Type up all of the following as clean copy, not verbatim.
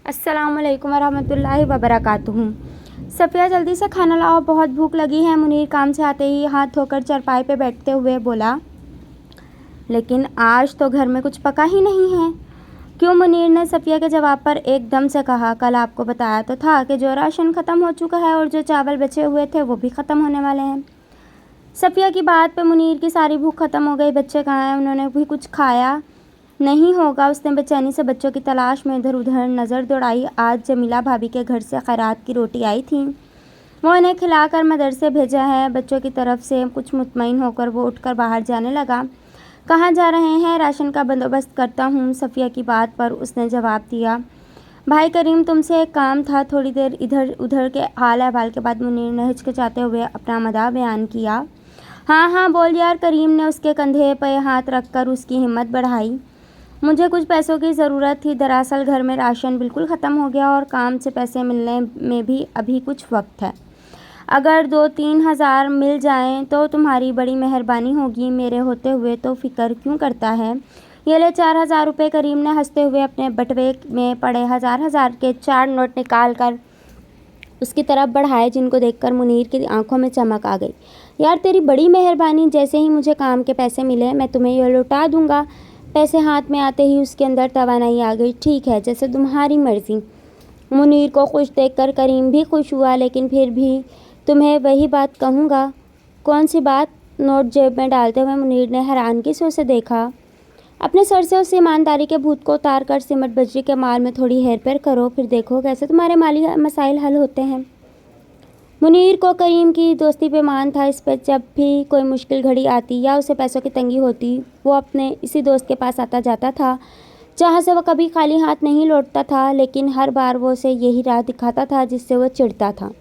अस्सलाम वालेकुम वरहमतुल्लाहि वबरकातुहू। सफ़िया जल्दी से खाना लाओ, बहुत भूख लगी है। मुनीर काम से आते ही हाथ धोकर चारपाई पे बैठते हुए बोला, लेकिन आज तो घर में कुछ पका ही नहीं है। क्यों? मुनीर ने सफ़िया के जवाब पर एकदम से कहा, कल आपको बताया तो था कि जो राशन ख़त्म हो चुका है और जो चावल बचे हुए थे वो भी ख़त्म होने वाले हैं। सफ़िया की बात पे मुनीर की सारी भूख ख़त्म हो गई। बच्चे कहाँ हैं? उन्होंने भी कुछ खाया नहीं होगा। उसने बेचैनी से बच्चों की तलाश में इधर उधर नज़र दौड़ाई। आज जमीला भाभी के घर से खैरात की रोटी आई थी, वो इन्हें खिलाकर मदरसे भेजा है। बच्चों की तरफ से कुछ मुतमईन होकर वो उठकर बाहर जाने लगा। कहाँ जा रहे हैं? राशन का बंदोबस्त करता हूँ। सफ़िया की बात पर उसने जवाब दिया, भाई करीम तुमसे एक काम था। थोड़ी देर इधर उधर के हाल अहवाल के बाद मुनीर ने हिचकिचाते हुए अपना मदा बयान किया। हाँ हाँ बोल यार। करीम ने उसके कंधे पर हाथ रखकर उसकी हिम्मत बढ़ाई। मुझे कुछ पैसों की ज़रूरत थी। दरअसल घर में राशन बिल्कुल ख़त्म हो गया और काम से पैसे मिलने में भी अभी कुछ वक्त है। अगर 2-3 हज़ार मिल जाएं तो तुम्हारी बड़ी मेहरबानी होगी। मेरे होते हुए तो फ़िक्र क्यों करता है? ये ले 4,000 रुपये। करीम ने हंसते हुए अपने बटुए में पड़े हज़ार के 4 नोट निकाल कर उसकी तरफ बढ़ाए, जिनको देखकर मुनीर की आंखों में चमक आ गई। यार तेरी बड़ी मेहरबानी। जैसे ही मुझे काम के पैसे मिले मैं तुम्हें ये लौटा दूँगा। पैसे हाथ में आते ही उसके अंदर तवानाई आ गई। ठीक है, जैसे तुम्हारी मर्ज़ी। मुनीर को खुश देखकर करीम भी खुश हुआ, लेकिन फिर भी तुम्हें वही बात कहूँगा। कौन सी बात? नोट जेब में डालते हुए मुनीर ने हैरानगी से उसे देखा। अपने सर से उस ईमानदारी के भूत को उतार कर सिमट बजरी के माल में थोड़ी हेर फेर करो, फिर देखो कैसे तुम्हारे माली मसाइल हल होते हैं। मुनीर को करीम की दोस्ती पे मान था। इस पर जब भी कोई मुश्किल घड़ी आती या उसे पैसों की तंगी होती, वो अपने इसी दोस्त के पास आता जाता था, जहाँ से वो कभी खाली हाथ नहीं लौटता था। लेकिन हर बार वो उसे यही राह दिखाता था जिससे वो चिढ़ता था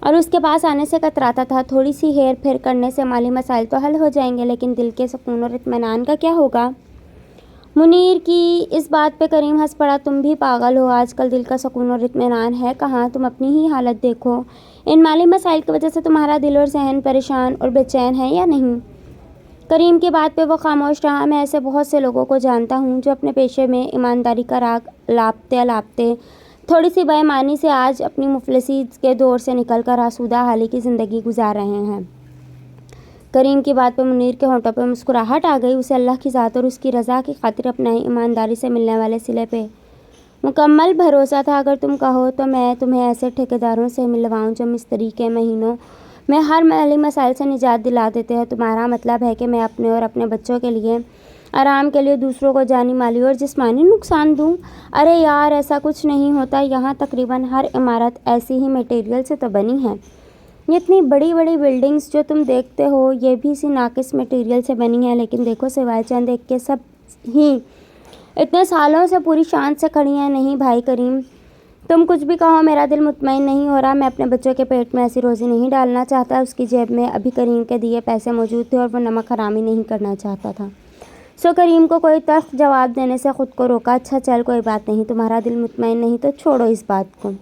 और उसके पास आने से कतराता था। थोड़ी सी हेर फेर करने से माली मसाइल तो हल हो जाएंगे, लेकिन दिल के सुकून और इत्मीनान का क्या होगा? मुनीर की इस बात पे करीम हंस पड़ा। तुम भी पागल हो। आजकल दिल का सुकून और इत्मीनान है कहाँ? तुम अपनी ही हालत देखो। इन माली मसाइल की वजह से तुम्हारा दिल और जहन परेशान और बेचैन है या नहीं? करीम की बात पे वो खामोश रहा। मैं ऐसे बहुत से लोगों को जानता हूँ जो अपने पेशे में ईमानदारी का राग लापते थोड़ी सी बेईमानी से आज अपनी मुफलिसी के दौर से निकल कर आसूदा हाली की ज़िंदगी गुजार रहे हैं। करीम की बात पर मुनीर के होंठों पर मुस्कुराहट आ गई। उसे अल्लाह की ज़ात और उसकी रज़ा की खातिर अपना ईमानदारी से मिलने वाले सिले पे मुकम्मल भरोसा था। अगर तुम कहो तो मैं तुम्हें ऐसे ठेकेदारों से मिलवाऊँ जो मिस्त्री के महीनों में हर माली मसाइल से निजात दिला देते हैं। तुम्हारा मतलब है कि मैं अपने और अपने बच्चों के लिए आराम के लिए दूसरों को जानी माली और जिस्मानी नुकसान दूँ? अरे यार ऐसा कुछ नहीं होता। यहाँ तकरीबन हर इमारत ऐसी ही मटेरियल से तो बनी है। ये इतनी बड़ी बड़ी बिल्डिंग्स जो तुम देखते हो ये भी इसी नाकिस मटेरियल से बनी है। लेकिन देखो सिवाय चंद एक के सब ही इतने सालों से पूरी शान से खड़ी हैं। नहीं भाई करीम, तुम कुछ भी कहो, मेरा दिल मुतमईन नहीं हो रहा। मैं अपने बच्चों के पेट में ऐसी रोज़ी नहीं डालना चाहता। उसकी जेब में अभी करीम के दिए पैसे मौजूद थे और वो नमक हरामी नहीं करना चाहता था। सो करीम को कोई तख्त जवाब देने से ख़ुद को रोका। अच्छा चल कोई बात नहीं, तुम्हारा दिल मुतमईन नहीं तो छोड़ो इस बात को।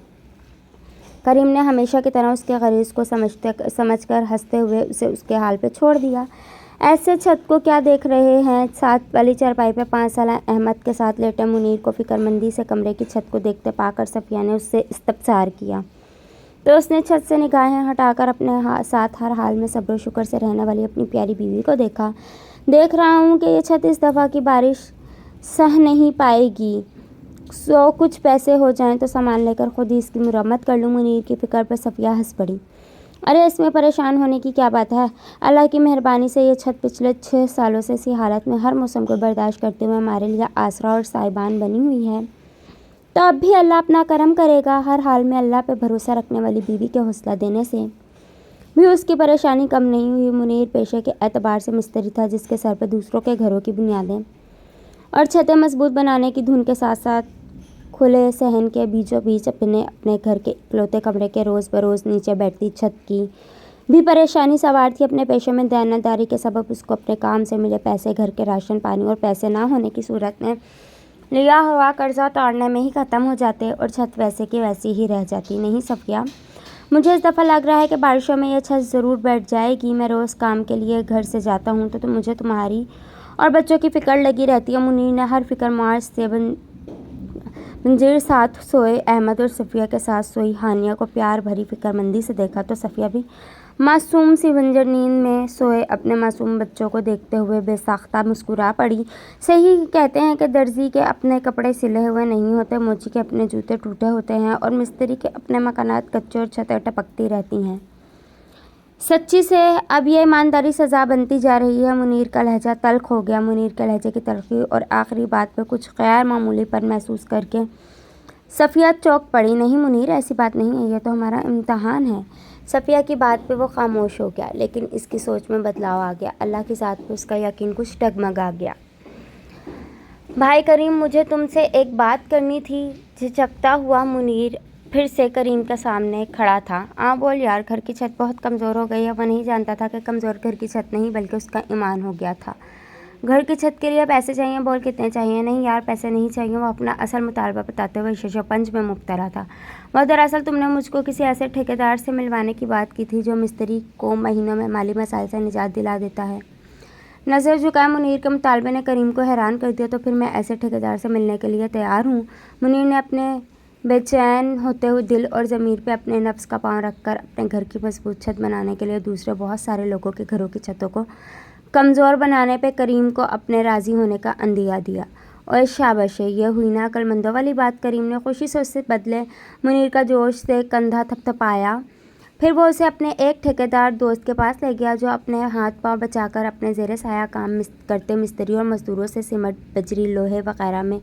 करीम ने हमेशा की तरह उसके गरीज़ को समझकर हंसते हुए उसे उसके हाल पे छोड़ दिया। ऐसे छत को क्या देख रहे हैं? साथ वाली चारपाई पे 5 साल अहमद के साथ लेटे मुनीर को फ़िक्रमंदी से कमरे की छत को देखते पाकर सफ़िया ने उससे इस्तफसार किया, तो उसने छत से निगाहें हटाकर अपने साथ हर हाल में सब्र शुक्र से रहने वाली अपनी प्यारी बीवी को देखा। देख रहा हूँ कि ये छत इस दफ़ा की बारिश सह नहीं पाएगी। सो कुछ पैसे हो जाएं तो सामान लेकर खुद ही इसकी मुरम्मत कर लूँ। मुनीर की फ़िक्र पर सफ़िया हंस पड़ी। अरे इसमें परेशान होने की क्या बात है? अल्लाह की मेहरबानी से ये छत पिछले 6 सालों से इसी हालत में हर मौसम को बर्दाश्त करते हुए हमारे लिए आसरा और साइबान बनी हुई है, तो अब भी अल्लाह अपना करम करेगा। हर हाल में अल्लाह पे भरोसा रखने वाली बीवी के हौसला देने से भी उसकी परेशानी कम नहीं हुई। मुनीर पेशे के एतबार से मिस्त्री था, जिसके सर पर दूसरों के घरों की बुनियादें और छतें मजबूत बनाने की धुन के साथ साथ खुले सहन के बीचों बीच अपने घर के इकलौते कमरे के रोज़ बरोज़ नीचे बैठती छत की भी परेशानी सवार थी। अपने पेशे में दयानतदारी के सबब उसको अपने काम से मिले पैसे घर के राशन पानी और पैसे ना होने की सूरत में लिया हुआ कर्जा तोड़ने में ही ख़त्म हो जाते और छत वैसे की वैसी ही रह जाती। नहीं सफ़िया, मुझे इस दफ़ा लग रहा है कि बारिशों में यह छत ज़रूर बैठ जाएगी। मैं रोज़ काम के लिए घर से जाता हूँ तो मुझे तुम्हारी और बच्चों की फ़िक्र लगी रहती है। मुनीर ने हर फिक्र منظر ساتھ سوئے احمد اور صفیہ کے ساتھ سوئی ہانیہ کو پیار بھری فکرمندی سے دیکھا تو صفیہ بھی معصوم سی بنجر نیند میں سوئے اپنے معصوم بچوں کو دیکھتے ہوئے بے ساختہ مسکرا پڑی۔ صحیح کہتے ہیں کہ درزی کے اپنے کپڑے سلے ہوئے نہیں ہوتے، موچی کے اپنے جوتے ٹوٹے ہوتے ہیں اور مستری کے اپنے مکانات کچے اور چھتیں ٹپکتی رہتی ہیں۔ سچی سے اب یہ ایمانداری سزا بنتی جا رہی ہے۔ منیر کا لہجہ تلخ ہو گیا۔ منیر کے لہجے کی تلخی اور آخری بات پہ کچھ غیر معمولی پن محسوس کر کے صفیہ چونک پڑی۔ نہیں منیر، ایسی بات نہیں ہے، یہ تو ہمارا امتحان ہے۔ صفیہ کی بات پہ وہ خاموش ہو گیا، لیکن اس کی سوچ میں بدلاؤ آ گیا۔ اللہ کی ذات پہ اس کا یقین کچھ ڈگمگا گیا۔ بھائی کریم، مجھے تم سے ایک بات کرنی تھی۔ جھجکتا ہوا منیر پھر سے کریم کے سامنے کھڑا تھا۔ بول یار، گھر کی چھت بہت کمزور ہو گئی ہے۔ وہ نہیں جانتا تھا کہ کمزور گھر کی چھت نہیں بلکہ اس کا ایمان ہو گیا تھا۔ گھر کی چھت کے لیے پیسے چاہیے، بول کتنے چاہیے؟ نہیں یار، پیسے نہیں چاہیے۔ وہ اپنا اصل مطالبہ بتاتے ہوئے ششپنج میں مبتلا تھا۔ وہ دراصل تم نے مجھ کو کسی ایسے ٹھیکیدار سے ملوانے کی بات کی تھی جو مستری کو مہینوں میں مالی مسائل سے نجات دلا دیتا ہے۔ نظر جھکائے منیر کے مطالبے نے کریم کو حیران کر دیا۔ تو پھر میں ایسے ٹھیکیدار سے ملنے کے لیے تیار ہوں۔ منیر نے اپنے بے چین ہوتے ہوئے دل اور ضمیر پہ اپنے نفس کا پاؤں رکھ کر اپنے گھر کی مضبوط چھت بنانے کے لیے دوسرے بہت سارے لوگوں کے گھروں کی چھتوں کو کمزور بنانے پہ کریم کو اپنے راضی ہونے کا عندیہ دیا۔ اور شاباش، یہ ہوئی نا عقل مندوں والی بات۔ کریم نے خوشی سے اس سے بدلے منیر کا جوش سے کندھا تھپتھپایا۔ پھر وہ اسے اپنے ایک ٹھیکیدار دوست کے پاس لے گیا جو اپنے ہاتھ پاؤں بچا کر اپنے زیر سایہ کام کرتے مستری اور مزدوروں سے سیمنٹ، بجری، لوہے وغیرہ میں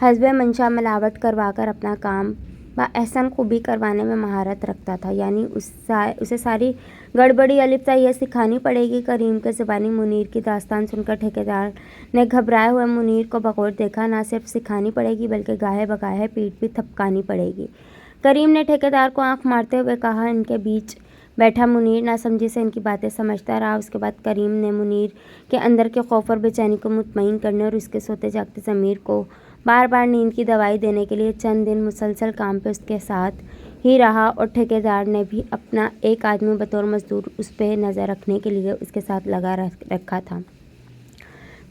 حسب منشا ملاوٹ کروا کر اپنا کام باحسن خوبی کروانے میں مہارت رکھتا تھا۔ یعنی اسے ساری گڑبڑی الف تا یہ سکھانی پڑے گی۔ کریم کے زبانی منیر کی داستان سن کر ٹھیکیدار نے گھبرائے ہوئے منیر کو بغور دیکھا۔ نہ صرف سکھانی پڑے گی بلکہ گاہے بگاہے پیٹھ بھی تھپکانی پڑے گی۔ کریم نے ٹھیکیدار کو آنکھ مارتے ہوئے کہا۔ ان کے بیچ بیٹھا منیر ناسمجھی سے ان کی باتیں سمجھتا رہا۔ اس کے بعد کریم نے منیر کے اندر کے خوف اور بے چینی کو مطمئن کرنے اور اس کے سوتے جاگتے ضمیر کو بار بار نیند کی دوائی دینے کے لیے چند دن مسلسل کام پہ اس کے ساتھ ہی رہا، اور ٹھیکیدار نے بھی اپنا ایک آدمی بطور مزدور اس پہ نظر رکھنے کے لیے اس کے ساتھ لگا رکھا تھا۔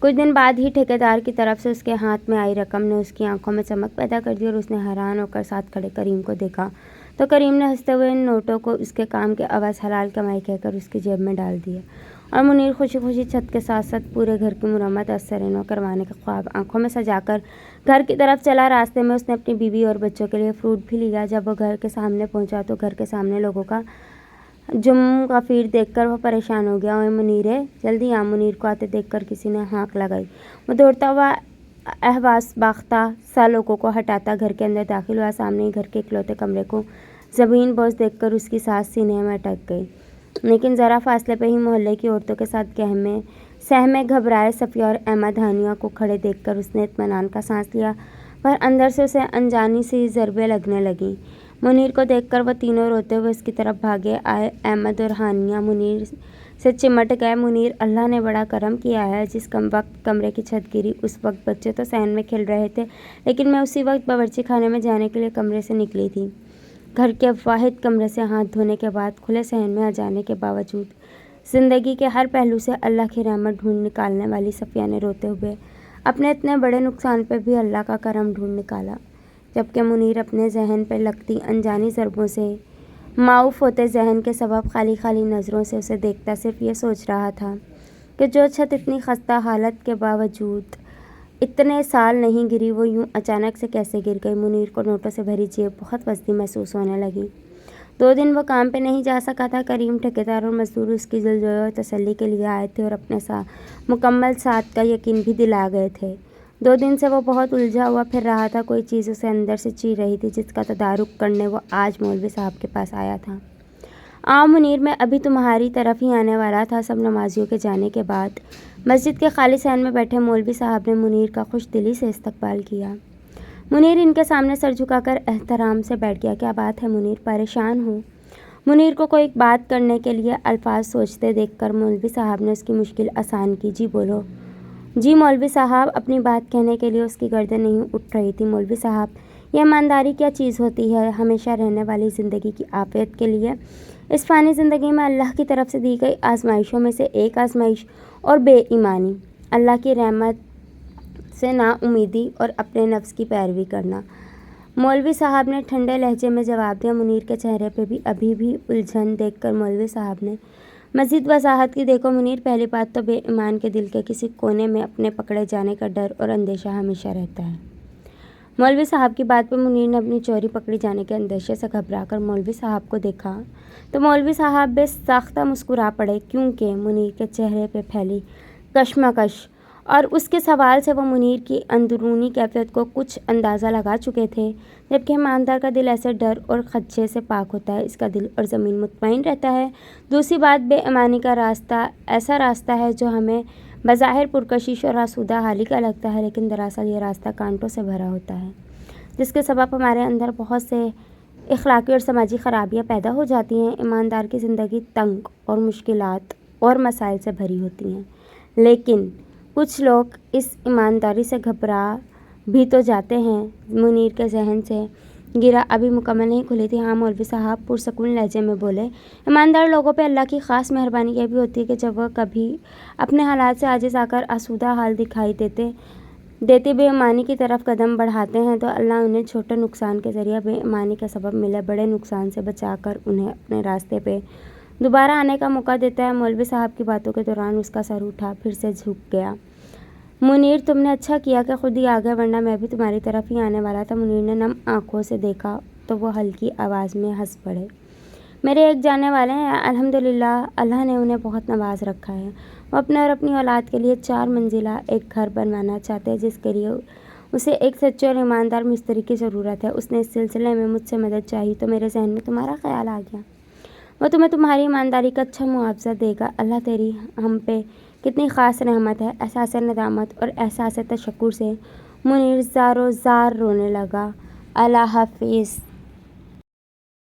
کچھ دن بعد ہی ٹھیکیدار کی طرف سے اس کے ہاتھ میں آئی رقم نے اس کی آنکھوں میں چمک پیدا کر دی اور اس نے حیران ہو کر ساتھ کھڑے کریم کو دیکھا تو کریم نے ہنستے ہوئے ان نوٹوں کو اس کے کام کے عوض حلال کمائی کہہ کر اس کی جیب میں ڈال دیا، اور منیر خوشی خوشی چھت کے ساتھ ساتھ پورے گھر کی مرمت از سر نو کروانے کا خواب آنکھوں میں سجا کر گھر کی طرف چلا۔ راستے میں اس نے اپنی بیوی اور بچوں کے لیے فروٹ بھی لیا۔ جب وہ گھر کے سامنے پہنچا تو گھر کے سامنے لوگوں کا جم غفیر دیکھ کر وہ پریشان ہو گیا۔ اوے منیرے، جلدی آ! منیر کو آتے دیکھ کر کسی نے ہانک لگائی۔ وہ دوڑتا ہوا احواز باختہ سا لوگوں کو ہٹاتا گھر کے اندر داخل ہوا۔ سامنے ہی گھر کے اکلوتے کمرے کو زمین بوس دیکھ کر اس کی سانس سینے میں اٹک گئی، لیکن ذرا فاصلے پہ ہی محلے کی عورتوں کے ساتھ سہمے گھبرائے صفیہ اور احمد ہانیہ کو کھڑے دیکھ کر اس نے اطمینان کا سانس لیا، پر اندر سے اسے انجانی سی ضربیں لگنے لگیں۔ منیر کو دیکھ کر وہ تینوں روتے ہوئے اس کی طرف بھاگے آئے۔ احمد اور ہانیہ منیر سے چمٹ گئے۔ منیر، اللہ نے بڑا کرم کیا ہے، جس وقت کمرے کی چھت گری اس وقت بچے تو صحن میں کھیل رہے تھے، لیکن میں اسی وقت باورچی خانے میں جانے کے لیے کمرے سے نکلی تھی۔ گھر کے واحد کمرے سے ہاتھ دھونے کے بعد کھلے صحن میں آ جانے کے باوجود زندگی کے ہر پہلو سے اللہ کی رحمت ڈھونڈ نکالنے والی صفیہ نے روتے ہوئے اپنے اتنے بڑے نقصان پہ بھی اللہ کا کرم ڈھونڈ نکالا، جبکہ منیر اپنے ذہن پہ لگتی انجانی ضربوں سے معاف ہوتے ذہن کے سبب خالی خالی نظروں سے اسے دیکھتا صرف یہ سوچ رہا تھا کہ جو چھت اتنی خستہ حالت کے باوجود اتنے سال نہیں گری، وہ یوں اچانک سے کیسے گر گئی۔ منیر کو نوٹوں سے بھری جیب بہت وسطی محسوس ہونے لگی۔ 2 دن وہ کام پہ نہیں جا سکا تھا۔ کریم، ٹھیکیدار اور مزدور اس کی دلجوئی اور تسلی کے لیے آئے تھے اور اپنے مکمل ساتھ کا یقین بھی دلا گئے تھے۔ 2 دن سے وہ بہت الجھا ہوا پھر رہا تھا۔ کوئی چیز اسے اندر سے چیر رہی تھی جس کا تدارک کرنے وہ آج مولوی صاحب کے پاس آیا تھا۔ آؤ منیر، میں ابھی تمہاری طرف ہی آنے والا تھا۔ سب نمازیوں کے جانے کے بعد مسجد کے خالی صحن میں بیٹھے مولوی صاحب نے منیر کا خوش دلی سے استقبال کیا۔ منیر ان کے سامنے سر جھکا کر احترام سے بیٹھ گیا۔ کیا بات ہے منیر، پریشان ہو؟ منیر کو کوئی بات کرنے کے لیے الفاظ سوچتے دیکھ کر مولوی صاحب نے اس کی مشکل آسان کی۔ جی بولو۔ جی مولوی صاحب، اپنی بات کہنے کے لیے اس کی گردن نہیں اٹھ رہی تھی۔ مولوی صاحب، یہ ایمانداری کیا چیز ہوتی ہے؟ ہمیشہ رہنے والی زندگی کی عافیت کے لیے اس فانی زندگی میں اللہ کی طرف سے دی گئی آزمائشوں میں سے ایک آزمائش اور بے ایمانی، اللہ کی رحمت سے نا امیدی اور اپنے نفس کی پیروی کرنا۔ मौलवी साहब ने ठंडे लहजे में जवाब दिया। मुनीर के चेहरे पे भी अभी भी उलझन देखकर मौलवी साहब ने मज़ीद वजाहत की। देखो मुनीर, पहली बात तो बेईमान के दिल के किसी कोने में अपने पकड़े जाने का डर और अंदेशा हमेशा रहता है। मौलवी साहब की बात पर मुनीर ने अपनी चोरी पकड़ी जाने के अंदेशे से घबराकर मौलवी साहब को देखा तो मौलवी साहब बेसाख्ता मुस्कुरा पड़े, क्योंकि मुनीर के चेहरे पे फैली कशमकश और उसके सवाल से वो मुनीर की अंदरूनी कैफियत को कुछ अंदाज़ा लगा चुके थे। जबकि ईमानदार का दिल ऐसे डर और खदशे से पाक होता है, इसका दिल और ज़मीन मुतमईन रहता है। दूसरी बात, बेईमानी का रास्ता ऐसा रास्ता है जो हमें बज़ाहिर पुरकशिश और आसूदा हाली का लगता है, लेकिन दरअसल ये रास्ता कांटों से भरा होता है, जिसके सबब हमारे अंदर बहुत से इखलाकी और समाजी ख़राबियाँ पैदा हो जाती हैं। ईमानदार की ज़िंदगी तंग और मुश्किलात और मसाइल से भरी होती हैं, लेकिन कुछ लोग इस ईमानदारी से घबरा भी तो जाते हैं। मुनीर के जहन से गिरा अभी मुकम्मल नहीं खुली थी। हाँ, मौलवी साहब पुरसकून लहजे में बोले, ईमानदार लोगों पे अल्लाह की ख़ास मेहरबानी ये भी होती है कि जब वह कभी अपने हालात से आजिज़ आकर आसूदा हाल दिखाई देते बेईमानी की तरफ कदम बढ़ाते हैं तो अल्लाह उन्हें छोटे नुकसान के ज़रिए बेईमानी का सबब मिले बड़े नुकसान से बचाकर उन्हें अपने रास्ते पे दोबारा आने का मौका देता है। मौलवी साहब की बातों के दौरान उसका सर उठा, फिर से झुक गया। मुनीर, तुमने अच्छा किया कि खुद ही आ गए, वरना मैं भी तुम्हारी तरफ ही आने वाला था। मुनीर ने नम आंखों से देखा तो वो हल्की आवाज़ में हंस पड़े। मेरे एक जानने वाले हैं, अल्हम्दुलिल्लाह, अल्लाह ने उन्हें बहुत नवाज रखा है। वो अपने और अपनी औलाद के लिए 4 मंजिला एक घर बनवाना चाहते हैं, जिसके लिए उसे एक सच्चे और ईमानदार मिस्त्री की ज़रूरत है। उसने इस सिलसिले में मुझसे मदद चाही तो मेरे जहन में तुम्हारा ख्याल आ गया। वो तुम्हें तुम्हारी ईमानदारी का अच्छा मुआवजा देगा। अल्लाह तेरी हम पे कितनी ख़ास रहमत है। एहसास नदामत और एहसास तशक्कुर से मुनीर ज़ारो ज़ार रोने लगा। अल्लाह हाफिज़।